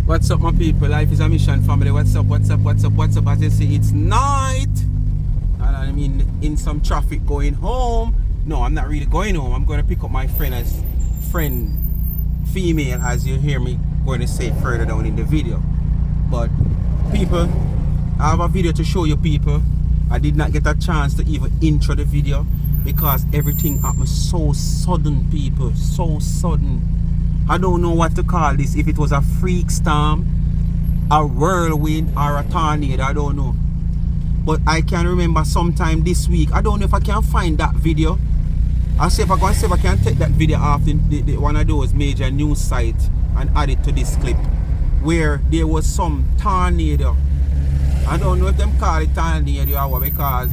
What's up, my people? Life is a mission, family. What's up? As you see, it's night. And I'm in some traffic going home. No, I'm not really going home. I'm going to pick up my friend female, as you hear me going to say further down in the video. But people, I have a video to show you people. I did not get a chance to even intro the video because everything happened so sudden, people. So sudden. I don't know what to call this, if it was a freak storm, a whirlwind, or a tornado, I don't know. But I can remember sometime this week, I don't know if I can find that video. I'll see if I can take that video off one of those major news sites and add it to this clip, where there was some tornado. I don't know if them call it tornado or what, because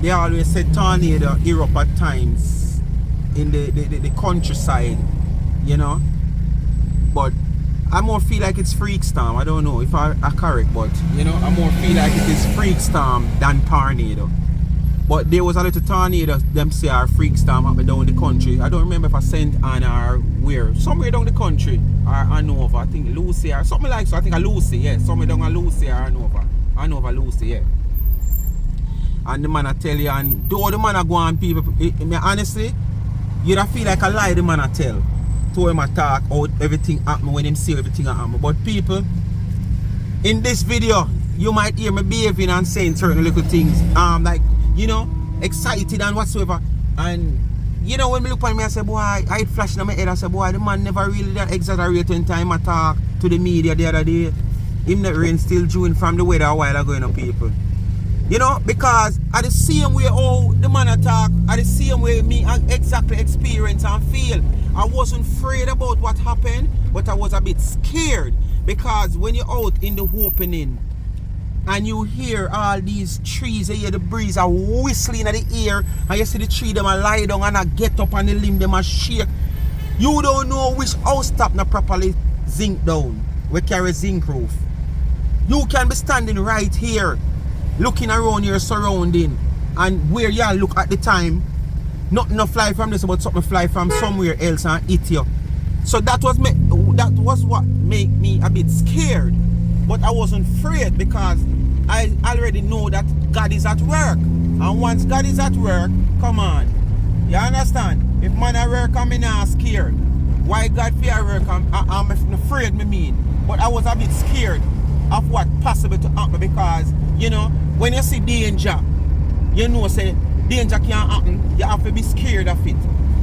they always say tornado erupt at times in the countryside. You know, but I more feel like it's freak storm. I don't know if I are correct, but you know, I more feel like it is freak storm than tornado. But there was a little tornado, them say are freak storm up down the country. I don't remember if I sent on or where, somewhere down the country or Hanover. I think Lucy or something like so. I think a Lucy, yeah, somewhere down a Lucy or Hanover, Lucy, yeah. And the man I tell you, and though the man I go on people, honestly, you'd feel like a lie the man I tell. To him attack out everything happen when him see everything happen. But people, in this video, you might hear me behaving and saying certain little things, like, you know, excited and whatsoever. And you know, when me look at me, I say, boy, I flash in my head. I say, boy, the man never really that exaggerating time attack to the media the other day. Him not rain still June from the weather a while ago, you know, people. You know, because at the same way how the man attack, at the same way me exactly experience and feel. I wasn't afraid about what happened, but I was a bit scared. Because when you're out in the opening and you hear all these trees, you hear the breeze are whistling at the air, and you see the tree them a lie down and I get up and the limb them a shake. You don't know which house top not properly zinc down. We carry zinc roof. You can be standing right here, looking around your surrounding, and where y'all look at the time, nothing no fly from this, but something fly from somewhere else and hit you. So that was what made me a bit scared. But I wasn't afraid because I already know that God is at work. And once God is at work, come on. You understand? If man at work I'm not scared. Why God fear at work I'm afraid, me mean. But I was a bit scared of what possible to happen because, you know, when you see danger, you know say danger can't happen, you have to be scared of it.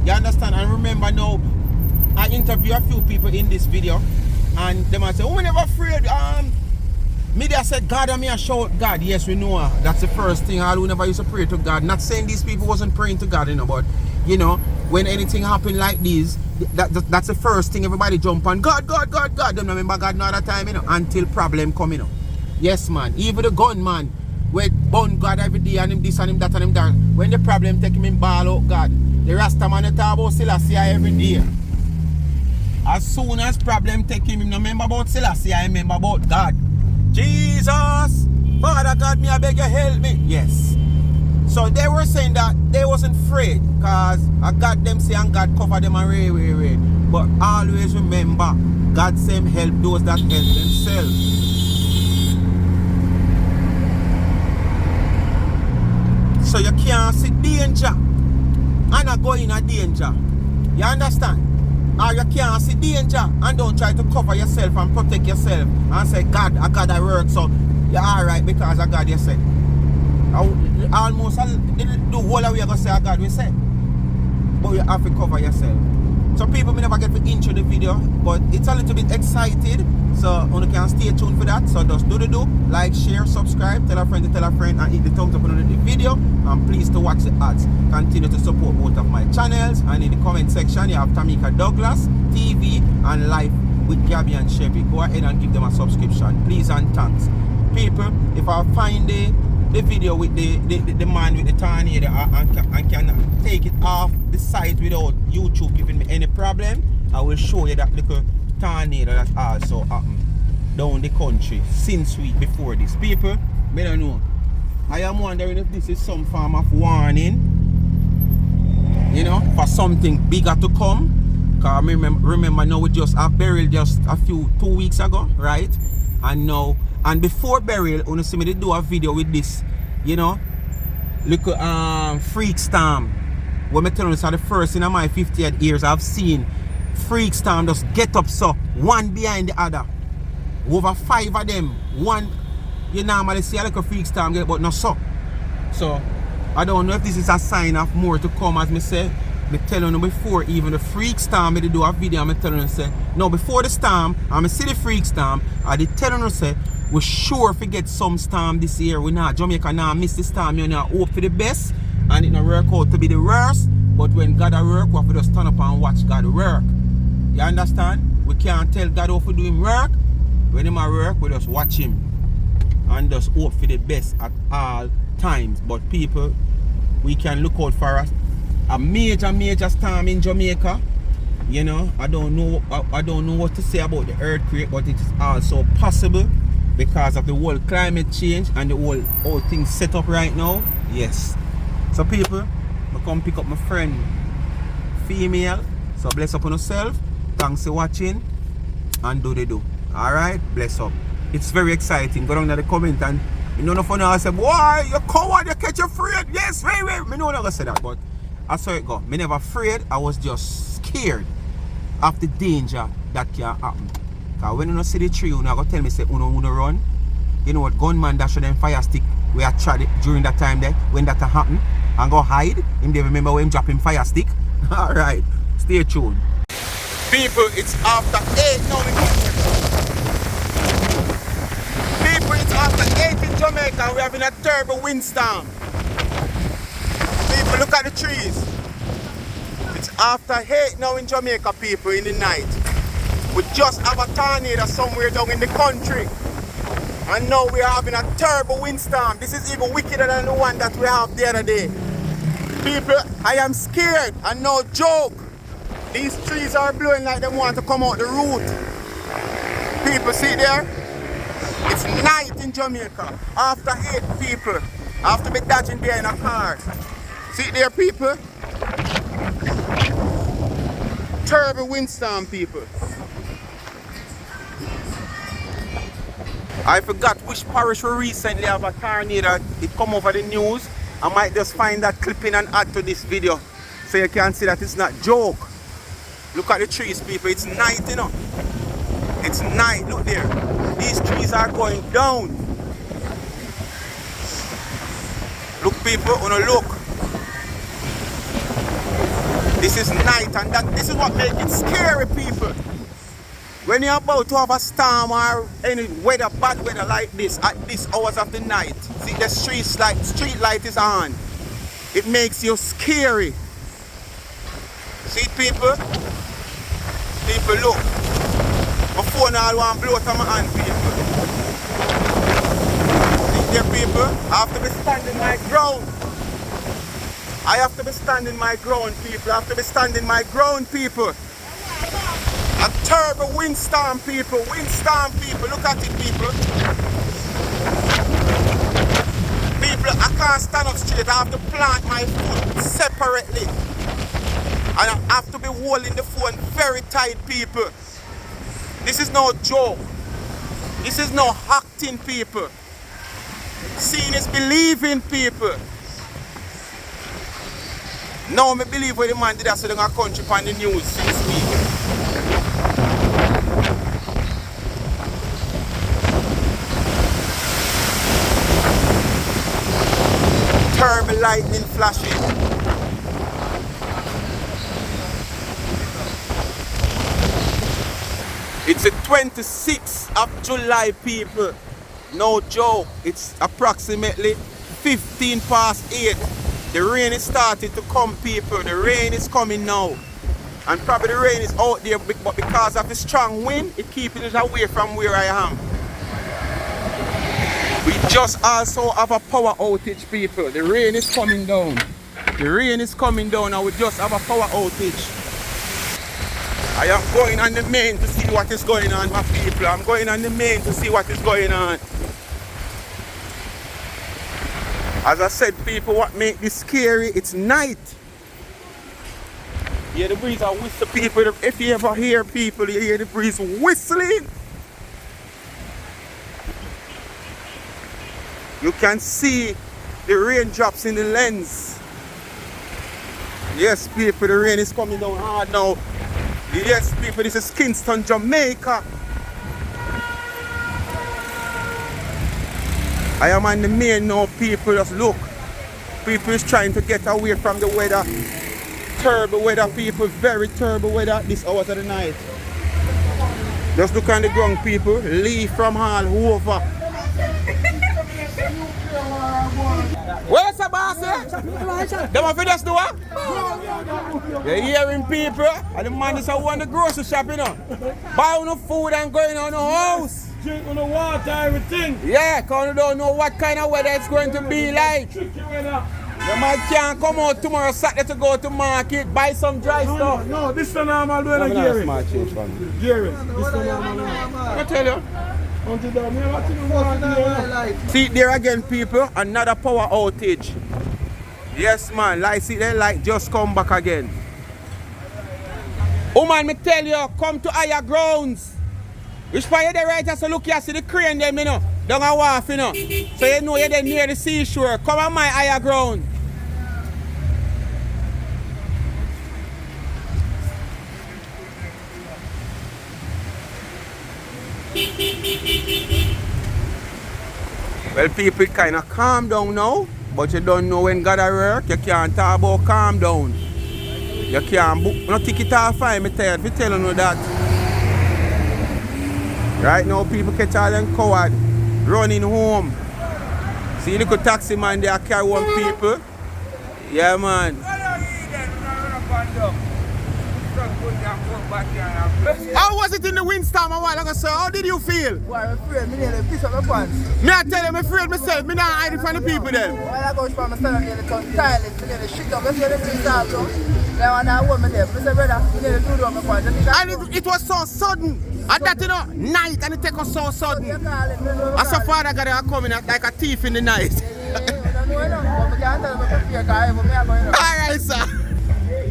You understand? And remember now, I interview a few people in this video and they might say, oh, we never afraid. Media said God, and me I shout God. Yes, we know that's the first thing. All who never used to pray to God. Not saying these people wasn't praying to God, you know, but you know, when anything happen like this, that's the first thing everybody jump on. God. Don't remember God no other time, you know, until problem come, you know. Yes, man. Even the gunman with bun God every day and him this and him that and him that. When the problem take him in ball out God. The Rasta man talk about Selassie every day. As soon as problem take him no remember about Selassie, I remember about God. Jesus, Father God, me I beg you help me. Yes. So they were saying that they wasn't afraid because I got them say and God cover them and rain. But always remember, God same help those that help themselves. So you can't see danger and not go in a danger. You understand? Or you can't see danger and don't try to cover yourself and protect yourself and say, God, I got that work, so you're alright because I got you said. Almost the whole of we are going to say I God we said. But you have to cover yourself. So people may never get to intro the video, but it's a little bit excited. So you can stay tuned for that. So just do like, share, subscribe, tell a friend to tell a friend, and hit the thumbs up on the video. And please to watch the ads. Continue to support both of my channels. And in the comment section you have Tamika Douglas TV and Life with Gabby and Chevy. Go ahead and give them a subscription, please and thanks. People, if I find the video with the man with the tornado and can take it off the site without YouTube giving me any problem, I will show you that little tornado that also happened down the country since week before this. People, I don't know. I am wondering if this is some form of warning, you know, for something bigger to come. Cause remember now we just have burial just 2 weeks ago, right? And now, and before burial, you see me they do a video with this, you know, look freak storm. When me tell you, it's the first in my 58 years I've seen freak storm just get up so one behind the other. Over 5 of them, one you normally see like a freak storm get, but not so. So I don't know if this is a sign of more to come, as me say. Me telling you before even the freak storm, me do a video, I'm telling you say, no, before the storm, I'm see the freak storm, I did telling you say, we sure if we get some storm this year, we not, Jamaica now miss the storm, you know, hope for the best, and it not work out to be the worst, but when God a work, we have to just stand up and watch God work. You understand? We can't tell God how to do him work. When him a work, we just watch him and just hope for the best at all times. But people, we can look out for a major storm in Jamaica. You know, I don't know what to say about the earthquake, but it is also possible because of the whole climate change and the whole thing set up right now. Yes. So people, I come pick up my friend female. So bless up on yourself. Thanks for watching and do the do. Alright, bless up. It's very exciting. Go down to the comment and you know no fun I say, boy, you coward, you catch your afraid. Yes, wait. Me know never say that, but I saw it go. Me never afraid, I was just scared of the danger that can happen. Because when you don't see the tree, you go tell me say uno run. You know what, gunman dash them fire stick we had tried it during that time there when that happened and go hide. Him they remember when him drop him fire stick. Alright, stay tuned. People, it's after 8 now in Jamaica. People, it's after 8 in Jamaica. We're having a terrible windstorm. People, look at the trees. It's after 8 now in Jamaica, people, in the night. We just have a tornado somewhere down in the country. And now we are having a terrible windstorm. This is even wickeder than the one that we have the other day. People, I am scared and no joke. These trees are blowing like they want to come out the root. People, see there? It's night in Jamaica. After 8 people. I have to be dodging behind a car. See there, people? Terrible windstorm, people. I forgot which parish we recently have a tornado. It come over the news. I might just find that clipping and add to this video so you can see that it's not joke. Look at the trees, people. It's night, you know. It's night. Look there. These trees are going down. Look, people. Look. This is night, and this is what makes it scary, people. When you're about to have a storm or any weather, bad weather like this, at these hours of the night, see the street light is on. It makes you scary. See, people? People, look. My phone all want blow to my hand, people. See there, people? I have to be standing my ground. I have to be standing my ground, people. I have to be standing my ground, people. A terrible windstorm, people. Windstorm, people. Look at it, people. People, I can't stand up straight. I have to plant my foot separately. And I have to be holding the phone very tight, people. This is no joke. This is no acting, people. Seeing is believing, people. Now I believe what the man did that so they got country on the news this week. Terrible lightning flashing. It's the 26th of July, people. No joke. It's approximately 15 past 8. The rain is starting to come, people. The rain is coming now. And probably the rain is out there, but because of the strong wind, it's keeping it away from where I am. We just also have a power outage, people. The rain is coming down. The rain is coming down and we just have a power outage. I am going on the main to see what is going on, my people. I'm going on the main to see what is going on. As I said, people, what makes this scary, it's night. Yeah, the breeze are whistling. People, if you ever hear people, you hear the breeze whistling. You can see the raindrops in the lens. Yes, people, the rain is coming down hard now. Yes, people, this is Kingston, Jamaica. I am on the main now, people. Just look. People is trying to get away from the weather. Terrible weather, people. Very terrible weather at this hours of the night. Just look on the ground, people. Leave from all over. Where's the boss, eh? Them have just do what? You're hearing people, and the man is on the grocery shop, you know. Buy no food and going on the house. Drink on the water, everything. Yeah, because you don't know what kind of weather it's going to be like. Tricky weather. You might can't come out tomorrow Saturday to go to market, buy some dry stuff. No, this is the normal doing a Gary. Gary, this is the normal. I tell you. See there again, people, another power outage. Yes, man, like see that light just come back again. Oh man, me tell you, come to higher grounds. Which part you there right here, so look here, see the crane them, you know, down a wharf, you know. So you know you're there near the seashore. Come on my higher ground. Well, people kind of calm down now, but you don't know when God work. You can't talk about calm down. You can't book, no ticket off fine, me tell you that. Right now, people catch all them coward running home. See the good taxi man there carry one people. Yeah, man. How was it in the windstorm a while ago, sir? How did you feel? Well, I'm afraid. I nearly piss up my pants. Me I tell you, I'm afraid myself. Me not hiding from the people then. While I go from my son, I nearly turn silent. I nearly shit up. I see the police also. Then when I want me there, I say, brother, I nearly do it on my pants. And it was so sudden. At that, you know, night, and it take us so sudden. As a father got to come in like a thief in the night. Alright, sir.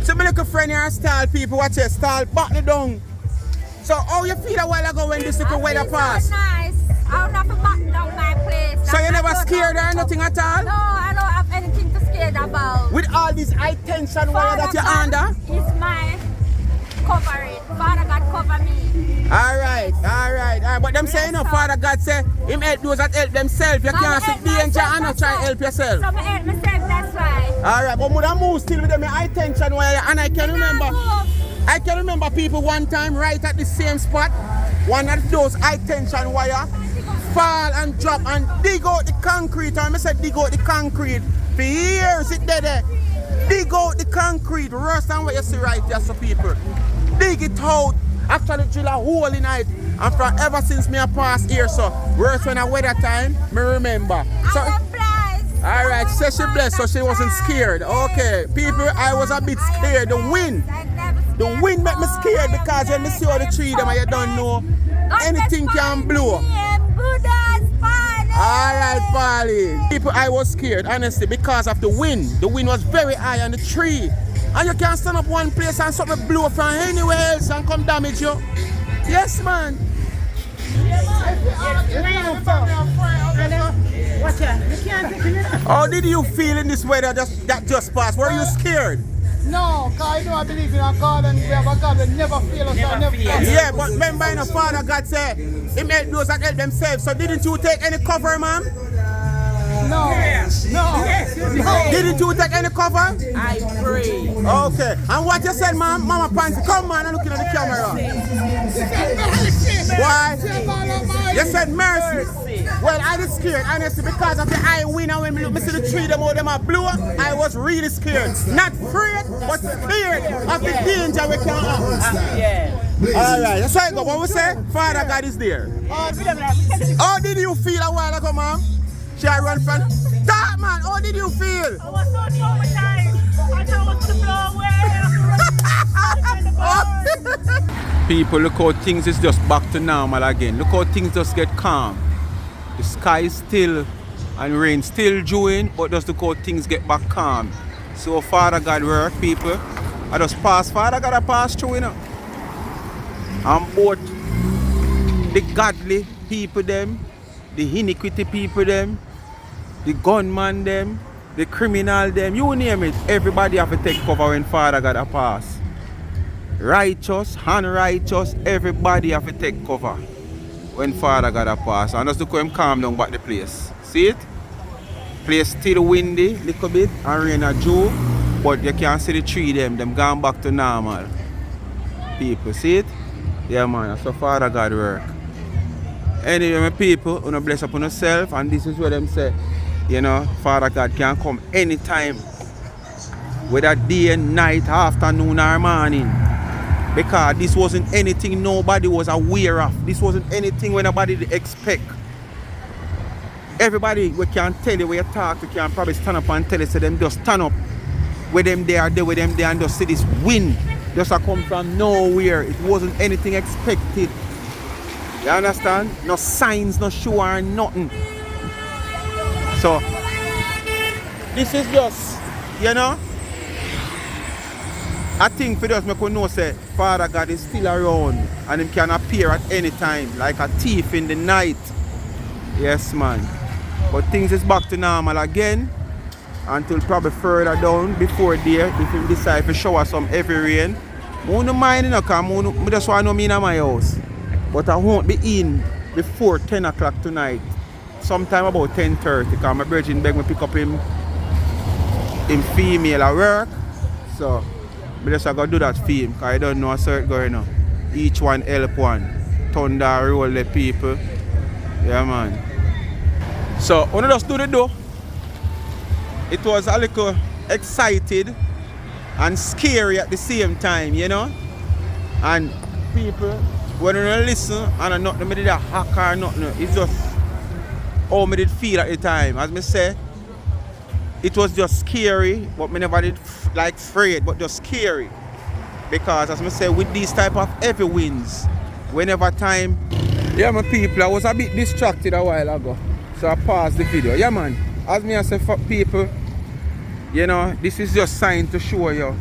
So my little friend here stall people, watch it, stall back the down. So how you feel a while ago when this little weather passed? So nice. I'll not back down my place. So you never scared or nothing at all? No, I don't have anything to scared about. With all these high tension wire that you're under? It's my covering. Father God cover me. Alright. But them saying no, Father God say him help those that help themselves. You can't see danger and not try to help yourself. So I help myself, that's why. Alright, but I move still with them high tension wire, and I can remember people one time right at the same spot, one of those high tension wire fall and drop and dig out the concrete. And I said dig out the concrete. For years it did it. Dig out the concrete, worse than what you see right here, so people. Dig it out. Actually drill a hole in it. And from ever since me a pass here, so worse when I weather time, me remember. So, alright, she said she blessed, so she wasn't scared. Okay, people, I was a bit scared. The wind made me scared because when you see all the tree them and you don't know anything can blow. Alright, Polly. People, I was scared, honestly, because of the wind. The wind was very high on the tree. And you can't stand up one place and something blow from anywhere else and come damage you. Yes, man. How did you feel in this weather that just passed? Were you scared? No, because I believe in a God and we have a God that never fails us or never fails. Yeah, but remember, in a Father God said, He made those that help themselves. So didn't you take any cover, man? No. Didn't you take any cover? I pray. Okay. And what you said, man, Mama Pansy, come man and looking at the camera. Why? You said mercy. Well, I was scared, honestly, because of the high wind and when me see the tree, them all them are blue, I was really scared. Not afraid, but scared of the danger we can have. Yeah. Alright, that's why I go. What we say? Father God is there. How did you feel a while ago, ma'am? Should I run from? Stop, man. How did you feel? I was so traumatized. I thought I was to blow away. People, look how things is just back to normal again. Look how things just get calm. The sky is still and rain still dewing, but just look how things get back calm. So Father God work, people. I just pass Father God, I pass through, you know. And both the godly people them, the iniquity people them, the gunman them, the criminal them, you name it, everybody have to take cover when Father God a pass. Righteous, unrighteous, everybody have to take cover when Father God a pass. And just look how him calm down back the place. See it? Place still windy little bit and rain a Jew, but you can see the tree them gone back to normal. People, see it? Yeah man, that's so Father God work. Anyway, my people, you know, bless upon yourself, and this is what them say. You know, Father God can come anytime, whether day, night, afternoon, or morning. Because this wasn't anything nobody was aware of. This wasn't anything when nobody expect. Everybody we can tell you, where you talk, we can probably stand up and tell you, so them just stand up with them there, with them there, and just see this wind just a come from nowhere. It wasn't anything expected. You understand? No signs, no show or nothing. So, this is just, you know, I think for us, I could know say Father God is still around and He can appear at any time, like a thief in the night. Yes, man. But things is back to normal again until probably further down before there, if He decide to shower some heavy rain. I don't mind, you know, because I just want to know me in my house. But I won't be in before 10 o'clock tonight. Sometime about 10:30, because my brother beg me pick up him female at work. So I just gotta do that for him, because I don't know how it's going on. Each one help one. Thunder roll the people. Yeah man. So when I just do the door, it was a little excited and scary at the same time, you know? And people, when you listen and I nothing, I did a hack or nothing, it's just how I did feel at the time. As I say, it was just scary, but I never did like afraid, but just scary. Because as I say, with these type of heavy winds, whenever time, yeah my people, I was a bit distracted a while ago. So I paused the video. Yeah man, as me I say for people, you know, this is just sign to show you.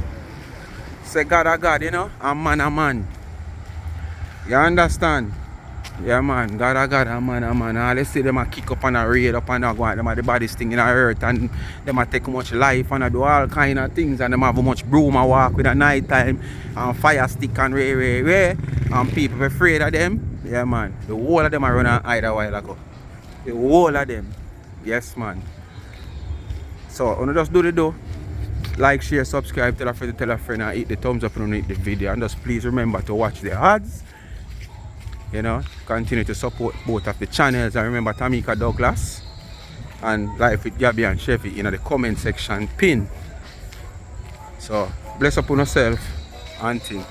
Say God a God, you know, and man a man. You understand? Yeah man, God a God, and man a man. All they see them a kick up and a raid up and a go on. Them are the baddest thing in the earth, and them a take much life and a do all kind of things, and them have much broom a walk with a night time and fire stick and ray. And people afraid of them. Yeah man. The whole of them are run and hide a while ago. The whole of them. Yes man. So when you just do the do, like, share, subscribe, tell a friend and hit the thumbs up and hit the video, and just please remember to watch the ads. You know, continue to support both of the channels, and remember Jamaica Douglas and Life with Gabby and Chevy in the comment section pin. So bless upon yourself and thing.